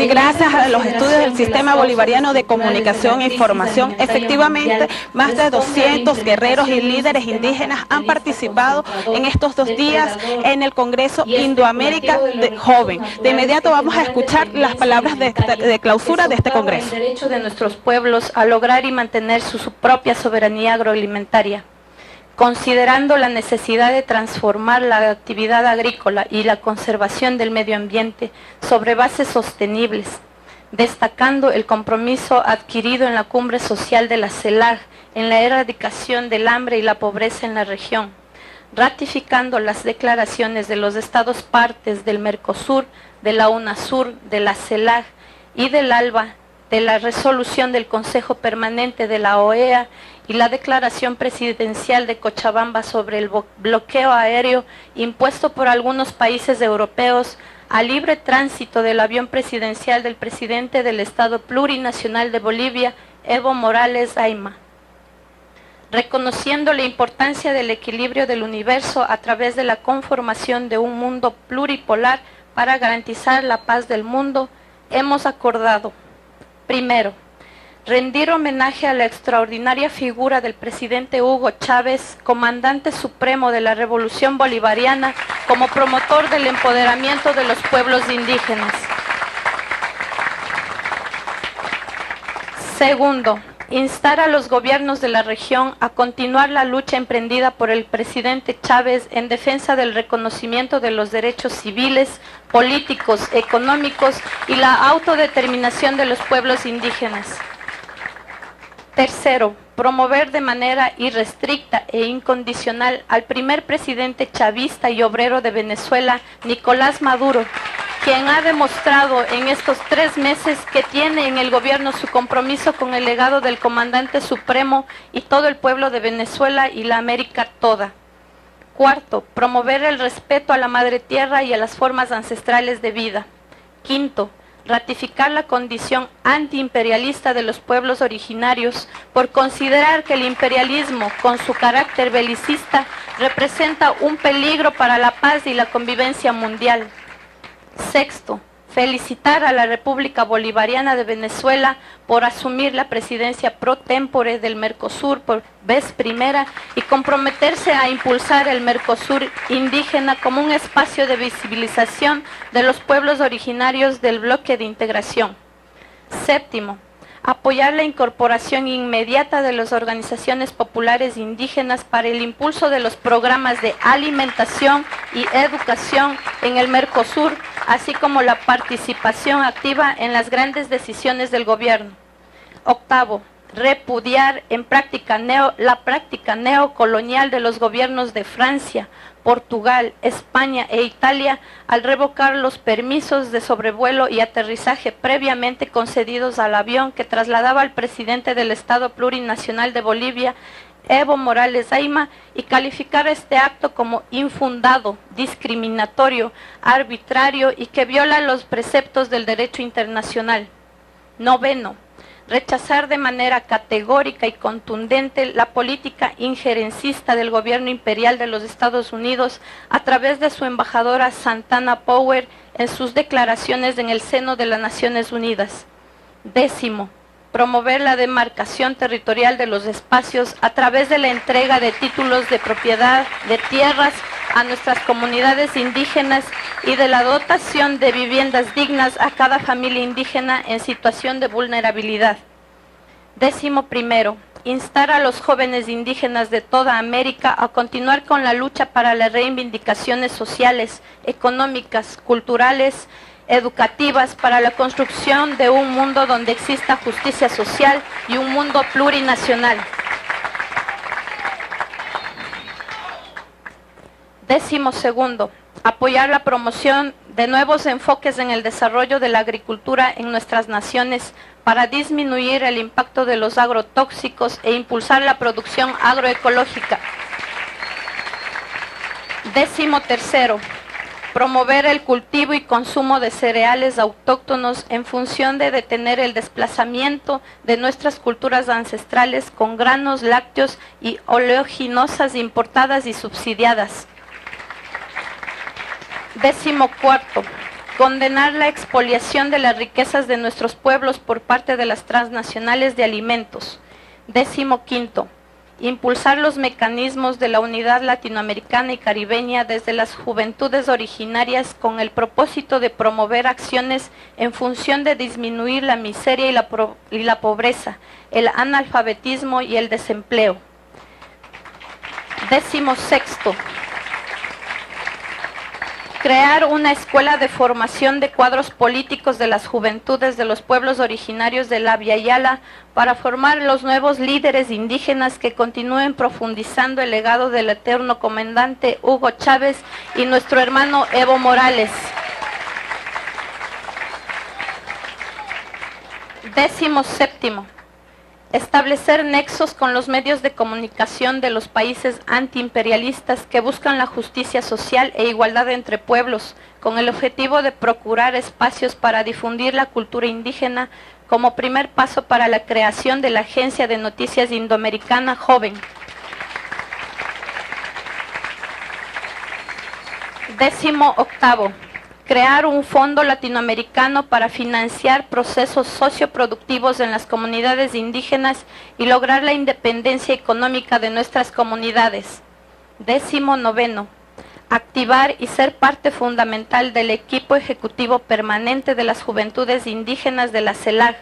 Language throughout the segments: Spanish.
Sí, gracias a los estudios del Sistema Bolivariano de Comunicación e Información, efectivamente, más de 200 guerreros y líderes indígenas han participado en estos 2 días en el Congreso Indoamérica Joven. De inmediato vamos a escuchar las palabras de clausura de este Congreso. El derecho de nuestros pueblos a lograr y mantener su propia soberanía agroalimentaria, considerando la necesidad de transformar la actividad agrícola y la conservación del medio ambiente sobre bases sostenibles, destacando el compromiso adquirido en la cumbre social de la CELAC en la erradicación del hambre y la pobreza en la región, ratificando las declaraciones de los estados partes del Mercosur, de la UNASUR, de la CELAC y del ALBA, de la resolución del Consejo Permanente de la OEA y la declaración presidencial de Cochabamba sobre el bloqueo aéreo impuesto por algunos países europeos al libre tránsito del avión presidencial del presidente del Estado Plurinacional de Bolivia, Evo Morales Ayma. Reconociendo la importancia del equilibrio del universo a través de la conformación de un mundo pluripolar para garantizar la paz del mundo, hemos acordado: primero, rendir homenaje a la extraordinaria figura del presidente Hugo Chávez, comandante supremo de la Revolución Bolivariana, como promotor del empoderamiento de los pueblos indígenas. Segundo, instar a los gobiernos de la región a continuar la lucha emprendida por el presidente Chávez en defensa del reconocimiento de los derechos civiles, políticos, económicos y la autodeterminación de los pueblos indígenas. Tercero, promover de manera irrestricta e incondicional al primer presidente chavista y obrero de Venezuela, Nicolás Maduro, quien ha demostrado en estos 3 meses que tiene en el gobierno su compromiso con el legado del comandante supremo y todo el pueblo de Venezuela y la América toda. Cuarto, promover el respeto a la madre tierra y a las formas ancestrales de vida. Quinto, ratificar la condición antiimperialista de los pueblos originarios por considerar que el imperialismo, con su carácter belicista, representa un peligro para la paz y la convivencia mundial. Sexto, felicitar a la República Bolivariana de Venezuela por asumir la presidencia pro tempore del Mercosur por vez primera y comprometerse a impulsar el Mercosur indígena como un espacio de visibilización de los pueblos originarios del bloque de integración. Séptimo, apoyar la incorporación inmediata de las organizaciones populares indígenas para el impulso de los programas de alimentación y educación en el Mercosur, así como la participación activa en las grandes decisiones del gobierno. Octavo, repudiar en la práctica neocolonial de los gobiernos de Francia, Portugal, España e Italia al revocar los permisos de sobrevuelo y aterrizaje previamente concedidos al avión que trasladaba al presidente del Estado Plurinacional de Bolivia, Evo Morales Ayma, y calificar este acto como infundado, discriminatorio, arbitrario y que viola los preceptos del derecho internacional. Noveno, rechazar de manera categórica y contundente la política injerencista del gobierno imperial de los Estados Unidos a través de su embajadora Santana Power en sus declaraciones en el seno de las Naciones Unidas. Décimo, promover la demarcación territorial de los espacios a través de la entrega de títulos de propiedad de tierras a nuestras comunidades indígenas y de la dotación de viviendas dignas a cada familia indígena en situación de vulnerabilidad. Décimo primero, instar a los jóvenes indígenas de toda América a continuar con la lucha para las reivindicaciones sociales, económicas, culturales, educativas, para la construcción de un mundo donde exista justicia social y un mundo plurinacional. Décimo segundo, apoyar la promoción de nuevos enfoques en el desarrollo de la agricultura en nuestras naciones para disminuir el impacto de los agrotóxicos e impulsar la producción agroecológica. Décimo tercero, promover el cultivo y consumo de cereales autóctonos en función de detener el desplazamiento de nuestras culturas ancestrales con granos lácteos y oleaginosas importadas y subsidiadas. Décimo cuarto, condenar la expoliación de las riquezas de nuestros pueblos por parte de las transnacionales de alimentos. 15. Impulsar los mecanismos de la unidad latinoamericana y caribeña desde las juventudes originarias con el propósito de promover acciones en función de disminuir la miseria y la pobreza, el analfabetismo y el desempleo. 16. Crear una escuela de formación de cuadros políticos de las juventudes de los pueblos originarios de la Abya Yala para formar los nuevos líderes indígenas que continúen profundizando el legado del eterno comandante Hugo Chávez y nuestro hermano Evo Morales. 17. Establecer nexos con los medios de comunicación de los países antiimperialistas que buscan la justicia social e igualdad entre pueblos, con el objetivo de procurar espacios para difundir la cultura indígena como primer paso para la creación de la Agencia de Noticias Indoamericana Joven. 18. Crear un fondo latinoamericano para financiar procesos socioproductivos en las comunidades indígenas y lograr la independencia económica de nuestras comunidades. 19. Activar y ser parte fundamental del equipo ejecutivo permanente de las juventudes indígenas de la CELAC,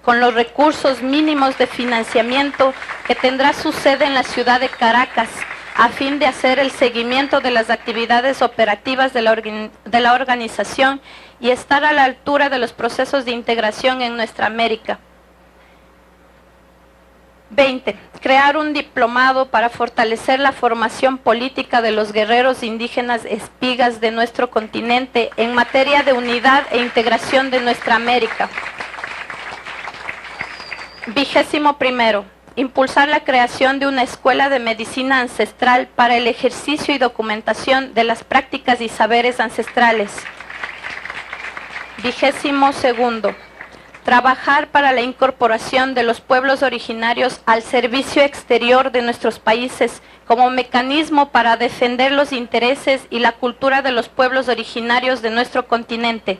con los recursos mínimos de financiamiento que tendrá su sede en la ciudad de Caracas, a fin de hacer el seguimiento de las actividades operativas de la organización y estar a la altura de los procesos de integración en nuestra América. 20. Crear un diplomado para fortalecer la formación política de los guerreros indígenas espigas de nuestro continente en materia de unidad e integración de nuestra América. 21. Impulsar la creación de una escuela de medicina ancestral para el ejercicio y documentación de las prácticas y saberes ancestrales. 22. Trabajar para la incorporación de los pueblos originarios al servicio exterior de nuestros países como mecanismo para defender los intereses y la cultura de los pueblos originarios de nuestro continente.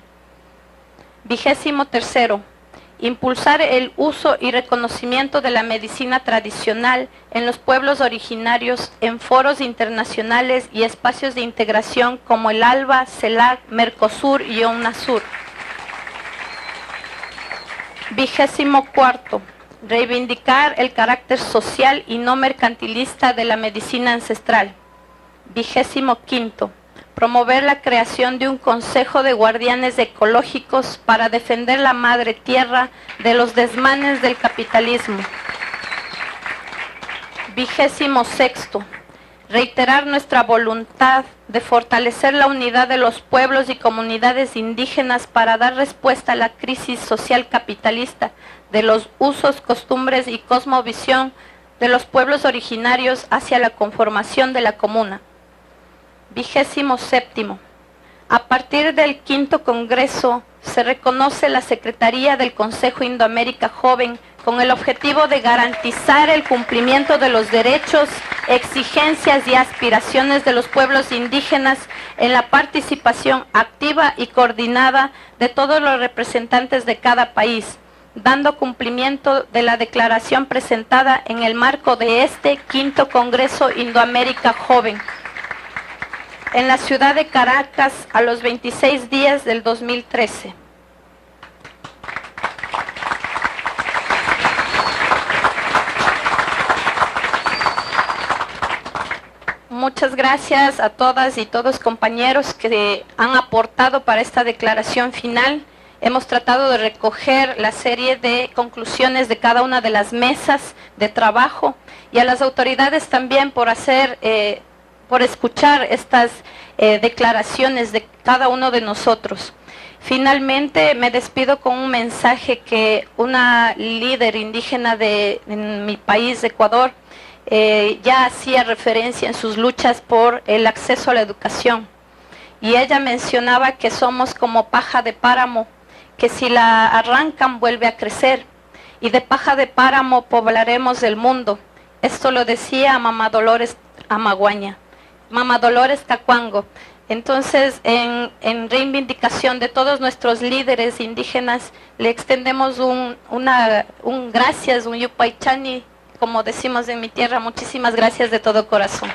23. Impulsar el uso y reconocimiento de la medicina tradicional en los pueblos originarios en foros internacionales y espacios de integración como el ALBA, CELAC, Mercosur y UNASUR. 24. Reivindicar el carácter social y no mercantilista de la medicina ancestral. 25. Promover la creación de un consejo de guardianes ecológicos para defender la madre tierra de los desmanes del capitalismo. 26. Reiterar nuestra voluntad de fortalecer la unidad de los pueblos y comunidades indígenas para dar respuesta a la crisis social capitalista de los usos, costumbres y cosmovisión de los pueblos originarios hacia la conformación de la comuna. 27. A partir del 5º Congreso se reconoce la Secretaría del Consejo Indoamérica Joven con el objetivo de garantizar el cumplimiento de los derechos, exigencias y aspiraciones de los pueblos indígenas en la participación activa y coordinada de todos los representantes de cada país, dando cumplimiento de la declaración presentada en el marco de este 5º Congreso Indoamérica Joven en la ciudad de Caracas a los 26 días del 2013. Muchas gracias a todas y todos compañeros que han aportado para esta declaración final. Hemos tratado de recoger la serie de conclusiones de cada una de las mesas de trabajo y a las autoridades también por escuchar estas declaraciones de cada uno de nosotros. Finalmente me despido con un mensaje que una líder indígena en mi país, Ecuador, ya hacía referencia en sus luchas por el acceso a la educación. Y ella mencionaba que somos como paja de páramo, que si la arrancan vuelve a crecer, y de paja de páramo poblaremos el mundo. Esto lo decía Mamá Dolores Amaguaña. Mamá Dolores Cacuango. Entonces, en reivindicación de todos nuestros líderes indígenas, le extendemos un gracias, un yupaychani, como decimos en mi tierra. Muchísimas gracias de todo corazón.